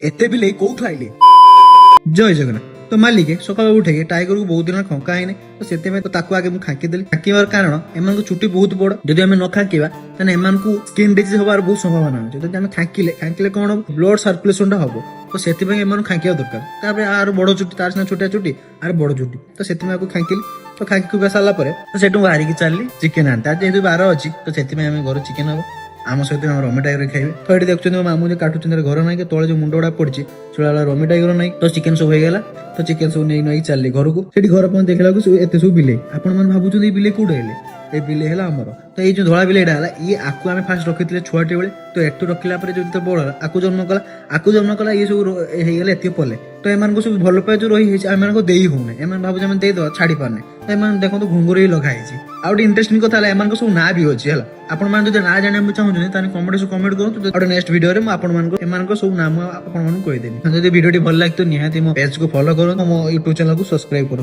एते बिले कोठु आइले जय जगन्नाथ तो मालिके सकाल उठे टाइगर को बहुत दिन खंका है तो से तो ताकू आगे मुझे खांकी देली खांकीबार कारण एम चुटी बहुत बड़ जदि आम न खांकीबा ताने एम स्किन डिजीज होबार बहुत संभावना अछि जदि आम खांकीले कौन ब्लड सर्कुलेशन हम तो से एम खांकिया दरकार तापर आर बड़ चुटी तार सिना छोटिया चुटी आर बड़ चुटी तो से खांकिली तो खांकी खुबा सारा तो सेठू बाहरिकी चलली चिकेन आनते आज जेहेतु बार अच्छी तो से घर चिकेन हम आम सहित रमी टाइगर खाइबे तो ये देखते मामू जो काटुच घर ना तले जो मुंड गुड़ा पड़ी चूड़ा रमी टाइगर ना तो चिकेन सब होगा तो चिकेन सब नहीं चलली घर को घर पर देखला एत सब बिले आपण भावुँ बिले कौट है बिले है आमर तो ये जो धला बिलेटा है ये आपको आम फास्ट रखी छुआटे बेले तो एटू रखला जो बड़ आपको जन्म कला ये सब होगला एत पले तो एम सब भल पाए जो रही आम दे होने एम भाव देद छाड़ी पारने तो एम देखो घुंगुर ही लगाई आउट इंटरेस्टिंग कथा एम सब ना भी अच्छी है आपण ना जाना चाहूँ कमेंट करूँ नेक्स्ट वीडियो में आप सब नाम आपको कहीदेवी जब वीडियो भल लगे तो निहाती मो पेज को फॉलो करो मो यूट्यूब चैनल को सब्सक्राइब करो।